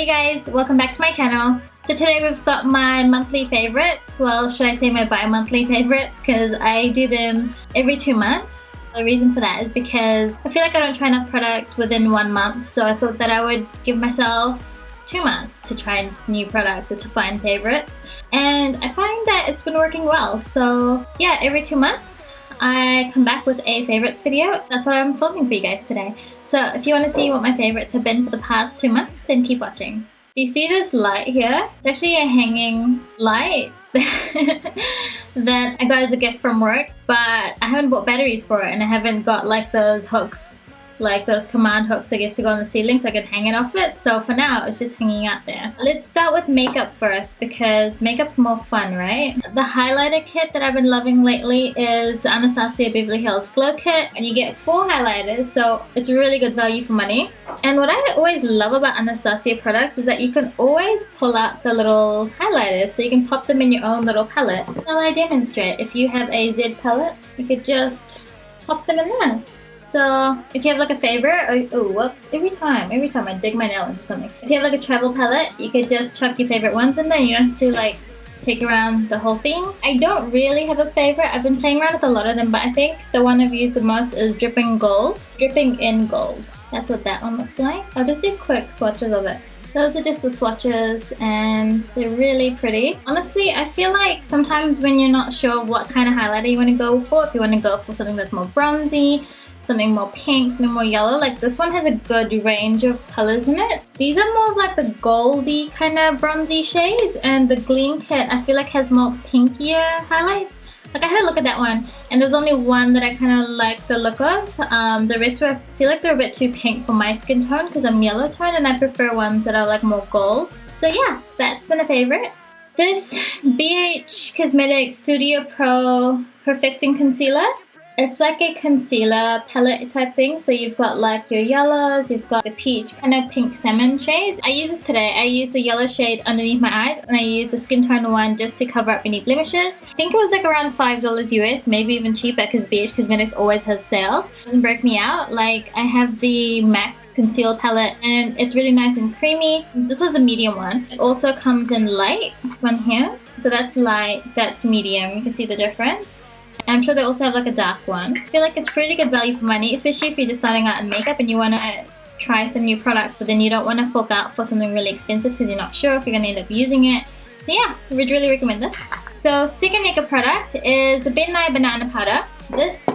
Hey guys, welcome back to my channel. So today we've got my monthly favorites. Well, should I say my bi-monthly favorites, because I do them every 2 months. The reason for that is because I feel like I don't try enough products within 1 month, so I thought that I would give myself 2 months to try new products or to find favorites, and I find that it's been working well. So yeah, every 2 months I come back with a favorites video. That's what I'm filming for you guys today. So if you want to see what my favorites have been for the past 2 months, then keep watching. Do you see this light here? It's actually a hanging light that I got as a gift from work, but I haven't bought batteries for it, and I haven't got like those hooks, like those command hooks I guess to go on the ceiling so I could hang it off it. So for now it's just hanging out there. Let's start with makeup first, because makeup's more fun, right? The highlighter kit that I've been loving lately is the Anastasia Beverly Hills Glow Kit, and you get 4 highlighters, so it's really good value for money. And what I always love about Anastasia products is that you can always pull out the little highlighters, so you can pop them in your own little palette. While I demonstrate, if you have a Z palette, you could just pop them in there. So if you have like a favorite, oh whoops, every time I dig my nail into something. If you have like a travel palette, you could just chuck your favorite ones in there. You don't have to like take around the whole thing. I don't really have a favorite. I've been playing around with a lot of them, but I think the one I've used the most is Dripping in Gold. That's what that one looks like. I'll just do quick swatches of it. Those are just the swatches, and they're really pretty. Honestly, I feel like sometimes when you're not sure what kind of highlighter you want to go for, if you want to go for something that's more bronzy, something more pink, something more yellow, like this one has a good range of colors in it. These are more of like the goldy kind of bronzy shades, and the Gleam kit I feel like has more pinkier highlights. Like I had a look at that one, and there's only one that I kind of like the look of. The rest I feel like they're a bit too pink for my skin tone, because I'm yellow toned and I prefer ones that are like more gold. So yeah, that's been a favorite. This BH Cosmetics Studio Pro Perfecting Concealer. It's like a concealer palette type thing, so you've got like your yellows, you've got the peach, kind of pink salmon shades. I use this today. I used the yellow shade underneath my eyes, and I used the skin tone one just to cover up any blemishes. I think it was like around $5 US, maybe even cheaper, because BH Cosmetics always has sales. It doesn't break me out. Like I have the MAC conceal palette, and it's really nice and creamy. This was the medium one. It also comes in light. This one here. So that's light, that's medium. You can see the difference. I'm sure they also have like a dark one. I feel like it's really good value for money, especially if you're just starting out in makeup and you want to try some new products, but then you don't want to fork out for something really expensive because you're not sure if you're going to end up using it. So yeah, I would really recommend this. So second makeup product is the NYE Banana Powder. This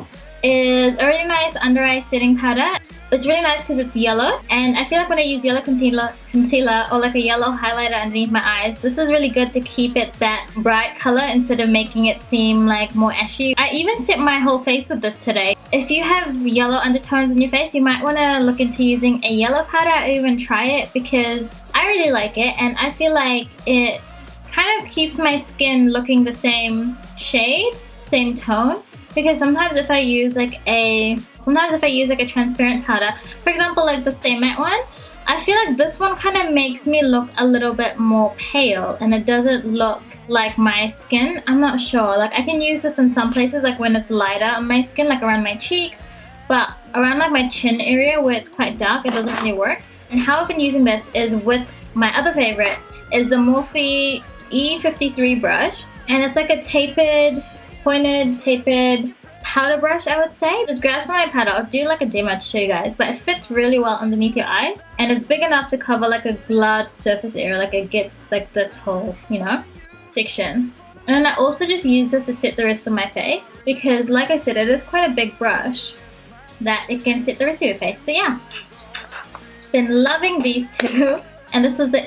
is a really nice under eye setting powder. It's really nice because it's yellow, and I feel like when I use yellow concealer or like a yellow highlighter underneath my eyes, this is really good to keep it that bright color instead of making it seem like more ashy. I even set my whole face with this today. If you have yellow undertones in your face, you might want to look into using a yellow powder or even try it, because I really like it, and I feel like it kind of keeps my skin looking the same shade, same tone. Because sometimes if I use like a transparent powder, for example like the Stay Matte one, I feel like this one kind of makes me look a little bit more pale, and it doesn't look like my skin. I'm not sure. Like I can use this in some places, like when it's lighter on my skin, like around my cheeks, but around like my chin area where it's quite dark, it doesn't really work. And how I've been using this is with my other favorite, is the Morphe E53 Brush, and it's like a pointed powder brush, I would say. Just grab some of my powder. I'll do like a demo to show you guys, but it fits really well underneath your eyes, and it's big enough to cover like a large surface area, like it gets like this whole, you know, section. And then I also just use this to set the rest of my face, because like I said, it is quite a big brush that it can set the rest of your face. So yeah, been loving these two. And this is the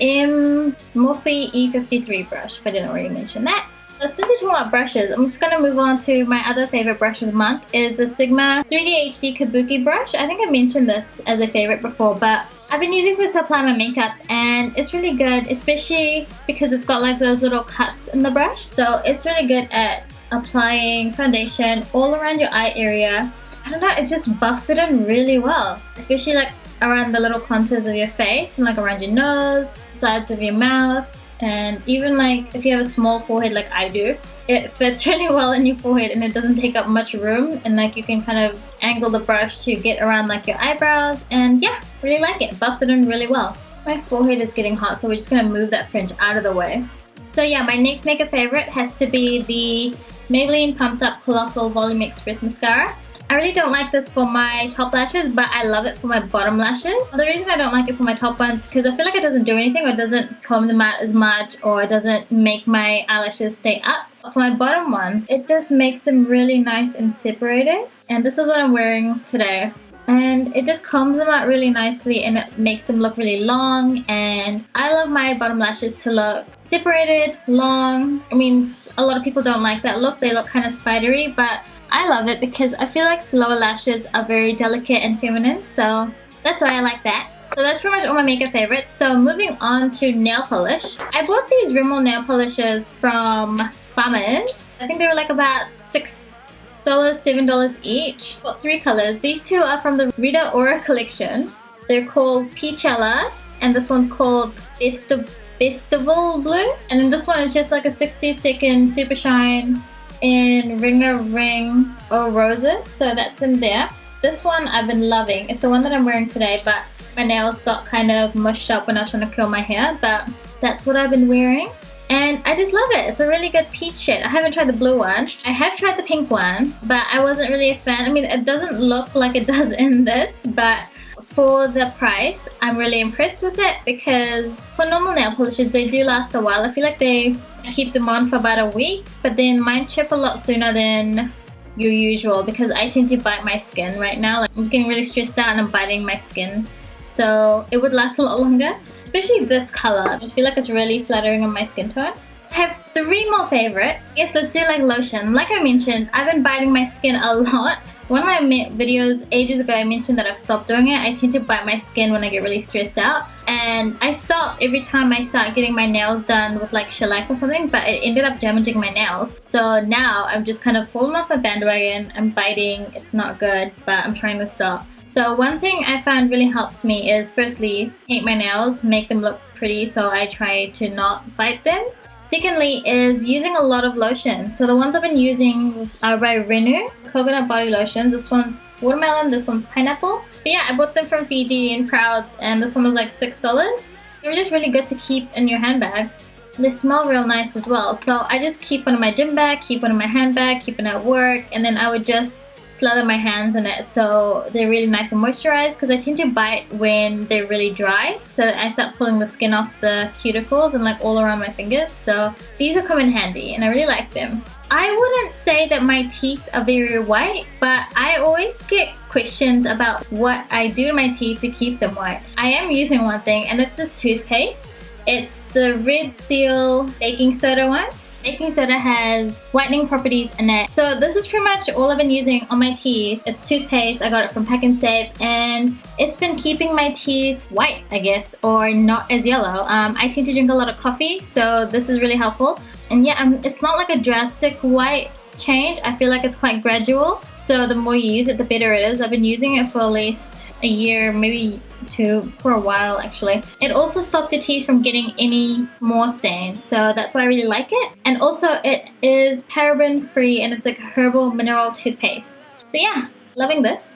Morphe E53 brush, if I didn't already mention that. So since we're talking about brushes, I'm just going to move on to my other favorite brush of the month, is the Sigma 3D HD Kabuki brush. I think I mentioned this as a favorite before, but I've been using this to apply my makeup, and it's really good, especially because it's got like those little cuts in the brush. So it's really good at applying foundation all around your eye area. I don't know, it just buffs it in really well, especially like around the little contours of your face, and like around your nose, sides of your mouth. And even like if you have a small forehead like I do, it fits really well in your forehead, and it doesn't take up much room, and like you can kind of angle the brush to get around like your eyebrows, and yeah, really like it. Buffs it in really well. My forehead is getting hot, so we're just gonna move that fringe out of the way. So yeah, my next makeup favorite has to be the Maybelline Pumped Up Colossal Volume Express Mascara. I really don't like this for my top lashes, but I love it for my bottom lashes. The reason I don't like it for my top ones is because I feel like it doesn't do anything, or it doesn't comb them out as much, or it doesn't make my eyelashes stay up. For my bottom ones, it just makes them really nice and separated. And this is what I'm wearing today. And it just combs them out really nicely, and it makes them look really long. And I love my bottom lashes to look separated, long. I mean, a lot of people don't like that look. They look kind of spidery, but I love it because I feel like lower lashes are very delicate and feminine, so that's why I like that. So that's pretty much all my makeup favorites. So moving on to nail polish. I bought these Rimmel nail polishes from Farmers. I think they were like about $6, $7 each. Got 3 colors. These 2 are from the Rita Aura collection. They're called Peachella, and this one's called Bestival Blue. And then this one is just like a 60-second super shine in Ring a Ring O Roses, so that's in there. This one I've been loving. It's the one that I'm wearing today, but my nails got kind of mushed up when I was trying to curl my hair, but that's what I've been wearing. And I just love it. It's a really good peach shade. I haven't tried the blue one. I have tried the pink one, but I wasn't really a fan. I mean, it doesn't look like it does in this, but for the price, I'm really impressed with it because for normal nail polishes, they do last a while. I feel like I keep them on for about a week, but then mine chip a lot sooner than your usual because I tend to bite my skin right now. Like, I'm just getting really stressed out and I'm biting my skin. So it would last a lot longer, especially this color. I just feel like it's really flattering on my skin tone. I have 3 more favorites. Yes, let's do like lotion. Like I mentioned, I've been biting my skin a lot. One of my videos ages ago, I mentioned that I've stopped doing it. I tend to bite my skin when I get really stressed out. And I stop every time I start getting my nails done with like shellac or something, but it ended up damaging my nails. So now I'm just kind of falling off my bandwagon. I'm biting, it's not good, but I'm trying to stop. So one thing I found really helps me is firstly, paint my nails, make them look pretty, so I try to not bite them. Secondly is using a lot of lotion. So the ones I've been using are by Reniu, coconut body lotions. This one's watermelon, this one's pineapple. But yeah, I bought them from Fiji in Prouds, and this one was like $6. They're just really good to keep in your handbag. They smell real nice as well. So I just keep one in my gym bag, keep one in my handbag, keep it at work, and then I would just slather my hands in it so they're really nice and moisturized because I tend to bite when they're really dry. So I start pulling the skin off the cuticles and like all around my fingers. So these are come in handy and I really like them. I wouldn't say that my teeth are very white, but I always get questions about what I do to my teeth to keep them white. I am using one thing, and it's this toothpaste. It's the Red Seal baking soda one. Baking soda has whitening properties in it. So this is pretty much all I've been using on my teeth. It's toothpaste. I got it from Pack and Save, and it's been keeping my teeth white, I guess, or not as yellow. I tend to drink a lot of coffee, so this is really helpful. And yeah, it's not like a drastic white change. I feel like it's quite gradual. So the more you use it, the better it is. I've been using it for at least a year, maybe 2, for a while actually. It also stops your teeth from getting any more stains, so that's why I really like it. And also it is paraben free and it's like a herbal mineral toothpaste. So yeah, loving this.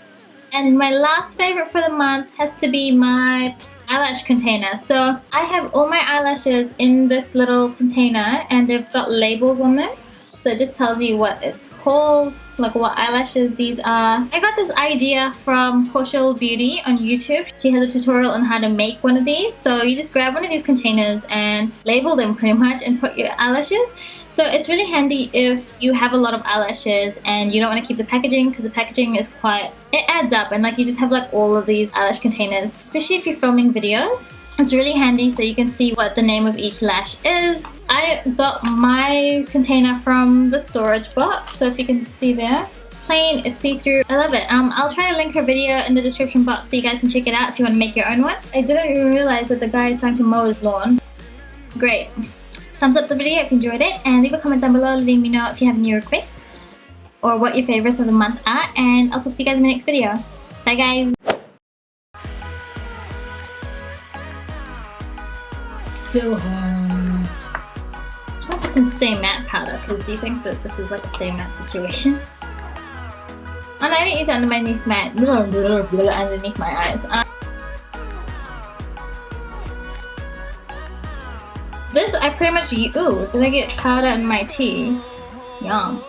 And my last favorite for the month has to be my eyelash container. So I have all my eyelashes in this little container and they've got labels on them. So it just tells you what it's called, like what eyelashes these are. I got this idea from Kaushal Beauty on YouTube. She has a tutorial on how to make one of these. So you just grab one of these containers and label them pretty much and put your eyelashes. So it's really handy if you have a lot of eyelashes and you don't want to keep the packaging because the packaging is it adds up, and like you just have like all of these eyelash containers, especially if you're filming videos. It's really handy so you can see what the name of each lash is. I got my container from the storage box, so if you can see there. It's plain, it's see-through. I love it. I'll try to link her video in the description box so you guys can check it out if you want to make your own one. I didn't even realize that the guy is trying to mow his lawn. Great. Thumbs up the video if you enjoyed it, and leave a comment down below letting me know if you have any requests or what your favorites of the month are, and I'll talk to you guys in my next video. Bye guys! So hard. I'm trying to put some Stay Matte powder, because do you think that this is like a Stay Matte situation? Oh no, I didn't use it underneath my eyes. This I pretty much use. Ooh, did I get powder in my tea? Yum.